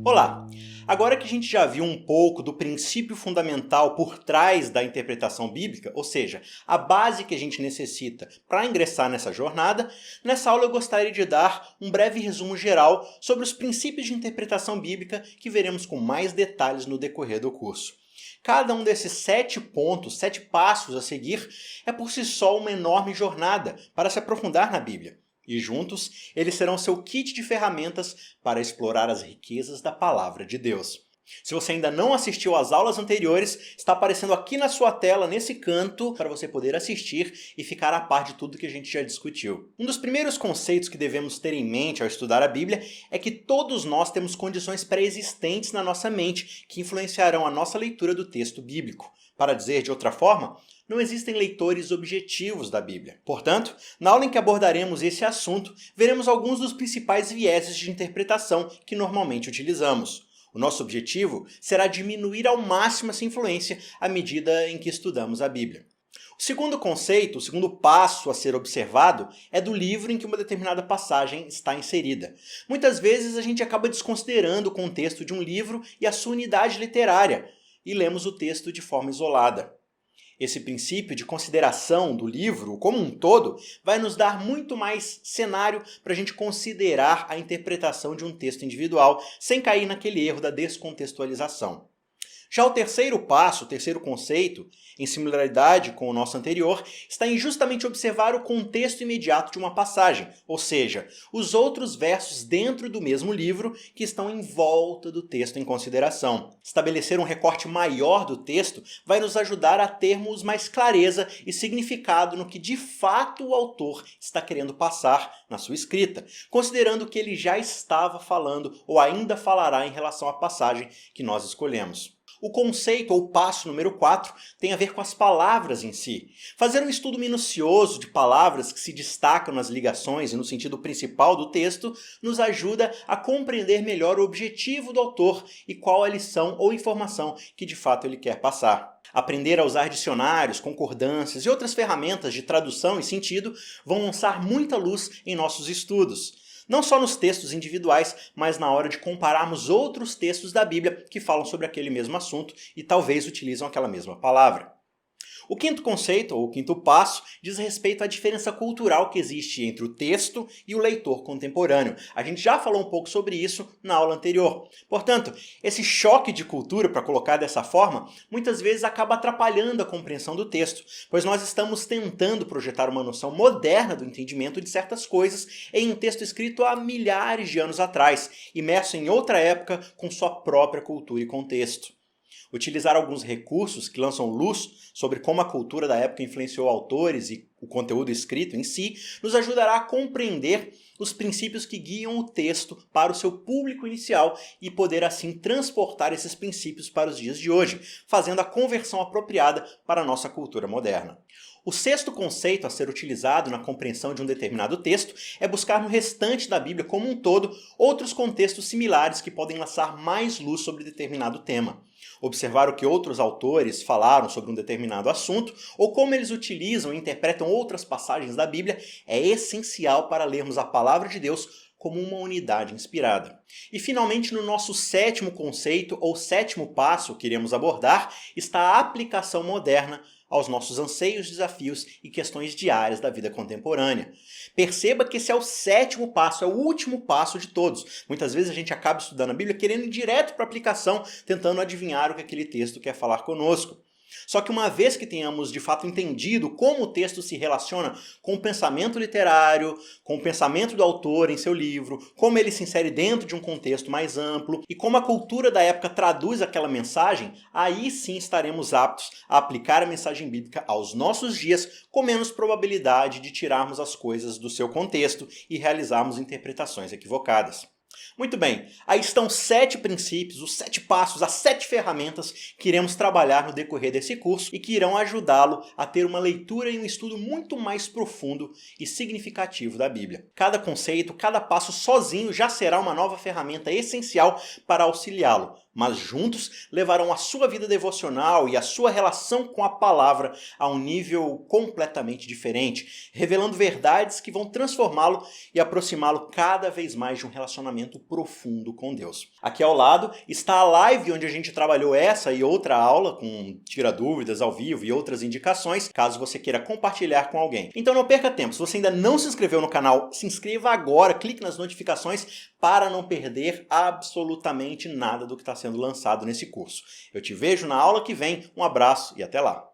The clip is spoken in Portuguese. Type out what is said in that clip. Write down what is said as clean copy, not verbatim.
Olá! Agora que a gente já viu um pouco do princípio fundamental por trás da interpretação bíblica, ou seja, a base que a gente necessita para ingressar nessa jornada, nessa aula eu gostaria de dar um breve resumo geral sobre os princípios de interpretação bíblica que veremos com mais detalhes no decorrer do curso. Cada um desses 7 pontos, 7 passos a seguir, é por si só uma enorme jornada para se aprofundar na Bíblia. E juntos, eles serão seu kit de ferramentas para explorar as riquezas da Palavra de Deus. Se você ainda não assistiu às aulas anteriores, está aparecendo aqui na sua tela, nesse canto, para você poder assistir e ficar a par de tudo que a gente já discutiu. Um dos primeiros conceitos que devemos ter em mente ao estudar a Bíblia é que todos nós temos condições pré-existentes na nossa mente que influenciarão a nossa leitura do texto bíblico. Para dizer de outra forma, não existem leitores objetivos da Bíblia. Portanto, na aula em que abordaremos esse assunto, veremos alguns dos principais vieses de interpretação que normalmente utilizamos. O nosso objetivo será diminuir ao máximo essa influência à medida em que estudamos a Bíblia. O segundo conceito, o segundo passo a ser observado, é do livro em que uma determinada passagem está inserida. Muitas vezes a gente acaba desconsiderando o contexto de um livro e a sua unidade literária, e lemos o texto de forma isolada. Esse princípio de consideração do livro como um todo vai nos dar muito mais cenário para a gente considerar a interpretação de um texto individual, sem cair naquele erro da descontextualização. Já o terceiro passo, o terceiro conceito, em similaridade com o nosso anterior, está em justamente observar o contexto imediato de uma passagem, ou seja, os outros versos dentro do mesmo livro que estão em volta do texto em consideração. Estabelecer um recorte maior do texto vai nos ajudar a termos mais clareza e significado no que de fato o autor está querendo passar na sua escrita, considerando que ele já estava falando ou ainda falará em relação à passagem que nós escolhemos. O conceito, ou passo número 4, tem a ver com as palavras em si. Fazer um estudo minucioso de palavras que se destacam nas ligações e no sentido principal do texto nos ajuda a compreender melhor o objetivo do autor e qual a lição ou informação que de fato ele quer passar. Aprender a usar dicionários, concordâncias e outras ferramentas de tradução e sentido vão lançar muita luz em nossos estudos. Não só nos textos individuais, mas na hora de compararmos outros textos da Bíblia que falam sobre aquele mesmo assunto e talvez utilizam aquela mesma palavra. O quinto conceito, ou o quinto passo, diz respeito à diferença cultural que existe entre o texto e o leitor contemporâneo. A gente já falou um pouco sobre isso na aula anterior. Portanto, esse choque de cultura, para colocar dessa forma, muitas vezes acaba atrapalhando a compreensão do texto, pois nós estamos tentando projetar uma noção moderna do entendimento de certas coisas em um texto escrito há milhares de anos atrás, imerso em outra época com sua própria cultura e contexto. Utilizar alguns recursos que lançam luz sobre como a cultura da época influenciou autores e o conteúdo escrito em si, nos ajudará a compreender os princípios que guiam o texto para o seu público inicial e poder assim transportar esses princípios para os dias de hoje, fazendo a conversão apropriada para a nossa cultura moderna. O sexto conceito a ser utilizado na compreensão de um determinado texto é buscar no restante da Bíblia como um todo outros contextos similares que podem lançar mais luz sobre determinado tema. Observar o que outros autores falaram sobre um determinado assunto ou como eles utilizam e interpretam outras passagens da Bíblia é essencial para lermos a Palavra de Deus como uma unidade inspirada. E finalmente, no nosso sétimo conceito ou sétimo passo que iremos abordar está a aplicação moderna aos nossos anseios, desafios e questões diárias da vida contemporânea. Perceba que esse é o sétimo passo, é o último passo de todos. Muitas vezes a gente acaba estudando a Bíblia querendo ir direto para a aplicação, tentando adivinhar o que aquele texto quer falar conosco. Só que uma vez que tenhamos de fato entendido como o texto se relaciona com o pensamento literário, com o pensamento do autor em seu livro, como ele se insere dentro de um contexto mais amplo e como a cultura da época traduz aquela mensagem, aí sim estaremos aptos a aplicar a mensagem bíblica aos nossos dias com menos probabilidade de tirarmos as coisas do seu contexto e realizarmos interpretações equivocadas. Muito bem, aí estão 7 princípios, os 7 passos, as 7 ferramentas que iremos trabalhar no decorrer desse curso e que irão ajudá-lo a ter uma leitura e um estudo muito mais profundo e significativo da Bíblia. Cada conceito, cada passo sozinho já será uma nova ferramenta essencial para auxiliá-lo, mas juntos levarão a sua vida devocional e a sua relação com a palavra a um nível completamente diferente, revelando verdades que vão transformá-lo e aproximá-lo cada vez mais de um relacionamento profundo com Deus. Aqui ao lado está a live onde a gente trabalhou essa e outra aula com tira dúvidas ao vivo e outras indicações, caso você queira compartilhar com alguém. Então não perca tempo, se você ainda não se inscreveu no canal, se inscreva agora, clique nas notificações para não perder absolutamente nada do que está sendo lançado nesse curso. Eu te vejo na aula que vem, um abraço e até lá!